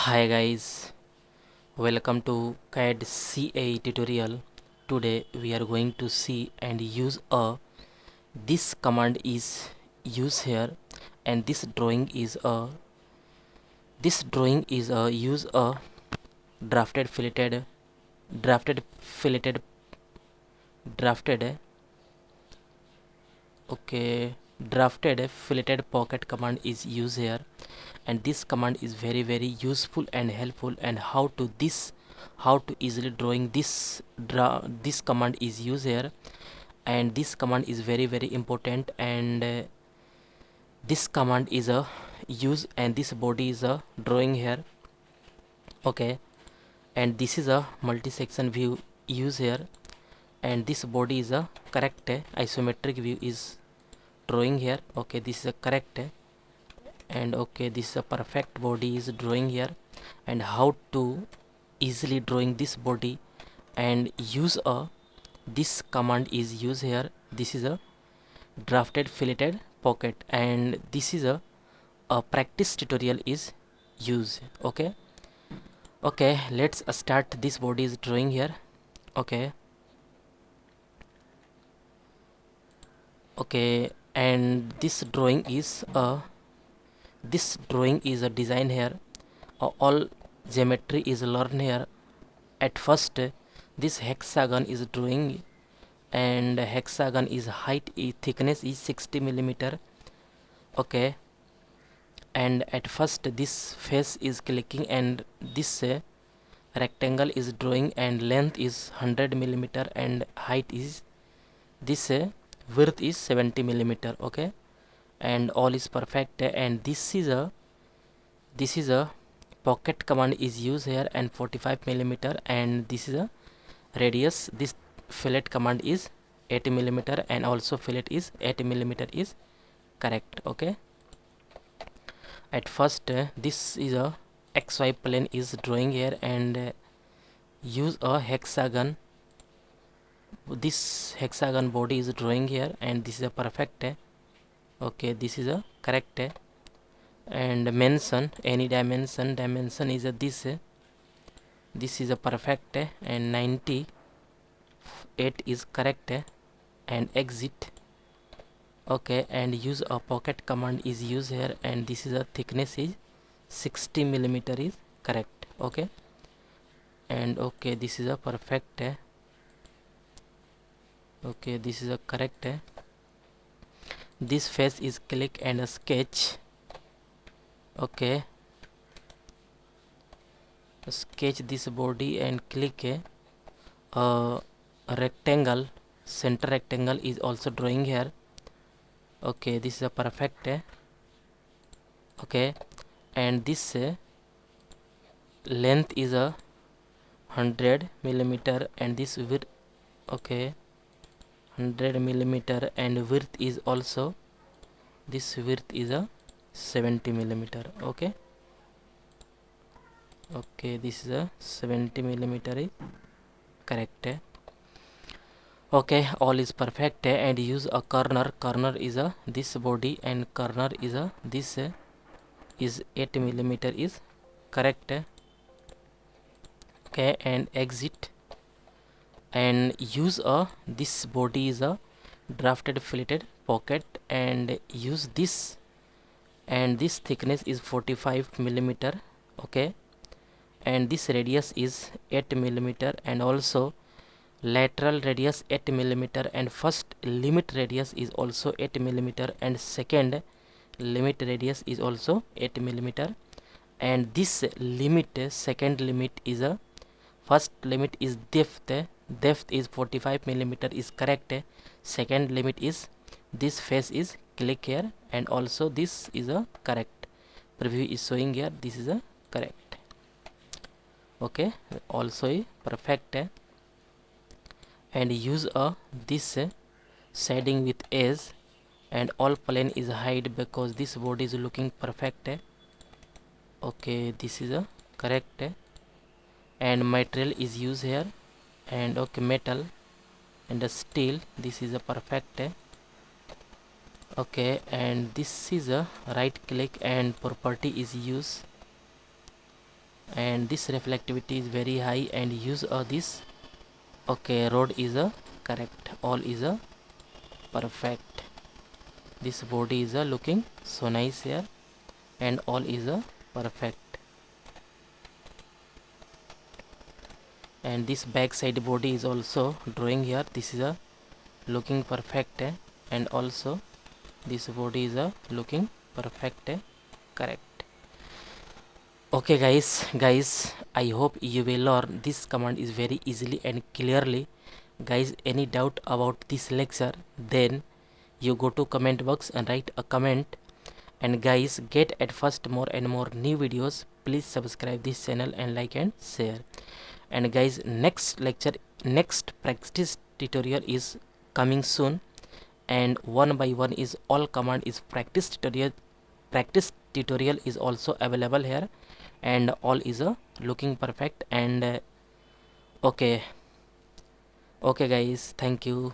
Hi guys, welcome to CAD CA tutorial. Today we are going to see and use this command is used here, and this drawing is use a drafted filleted drafted filleted drafted okay drafted filleted pocket command is used here, and this command is very useful and helpful. And how to easily drawing this command is used here, and this command is very important. And this command is a use, and this body is a drawing here. Okay, and this is a multi-section view use here, and this body is a correct isometric view is drawing here. Okay, this is a correct and okay, this is a perfect body is drawing here. And how to easily drawing this body and use this command is used here. This is a drafted filleted pocket, and this is a practice tutorial is used. Okay, let's start this body is drawing here. Okay, and this drawing is a design here. All geometry is learned here. At first this hexagon is drawing, and hexagon is thickness is 60 millimeter. Okay, and at first this face is clicking, and this rectangle is drawing, and length is 100 millimeter, and height is this width is 70 millimeter. Okay, and all is perfect. And this is a pocket command is used here, and 45 millimeter, and this is a radius. This fillet command is 80 millimeter, and also fillet is 80 millimeter is correct. Okay, at first this is a XY plane is drawing here, and use a hexagon. This hexagon body is drawing here, and this is a perfect. Okay, this is a correct. And mention any dimension is a this is a perfect, and 98 is correct, and exit. Okay, and use a pocket command is used here, and this is a thickness is 60 millimeter is correct. Okay, and okay, this is a perfect. Okay, this is a correct. This face is click and a sketch. Okay, sketch this body and click a rectangle. Center rectangle is also drawing here. Okay, this is a perfect. Okay, and this length is a 100 millimeter, and this width, okay, 100 millimeter, and width is also this width is a 70 millimeter. Okay, this is a 70 millimeter is correct. Okay, all is perfect. And use a corner is a this body, and corner is a this is 8 millimeter is correct. Okay, and exit, and use a this body is a drafted filleted pocket, and use this, and this thickness is 45 millimeter. Okay, and this radius is 8 millimeter, and also lateral radius 8 millimeter, and first limit radius is also 8 millimeter, and second limit radius is also 8 millimeter. And this limit, second limit is a first limit is depth is 45 millimeter is correct. Second limit is this face is click here, and also this is a correct. Preview is showing here, this is a correct. Okay, also a perfect. And use a this shading with edge, and all plane is hide because this body is looking perfect. Okay, this is a correct. And material is used here, and okay, metal and the steel, this is a perfect. Okay, and this is a right click and property is used. and this reflectivity is very high, and use this. Okay, road is a correct, all is a perfect. This body is a looking so nice here, and all is a perfect. And this back side body is also drawing here. This is a looking perfect, and also this body is a looking perfect, correct. Okay guys, I hope you will learn this command is very easily and clearly. Guys, any doubt about this lecture, then you go to comment box and write a comment. And guys, get at first more and more new videos. Please subscribe this channel and like and share. And guys, next lecture, next practice tutorial is coming soon, and one by one is all command is practice tutorial is also available here, and all is looking perfect. And okay guys, thank you.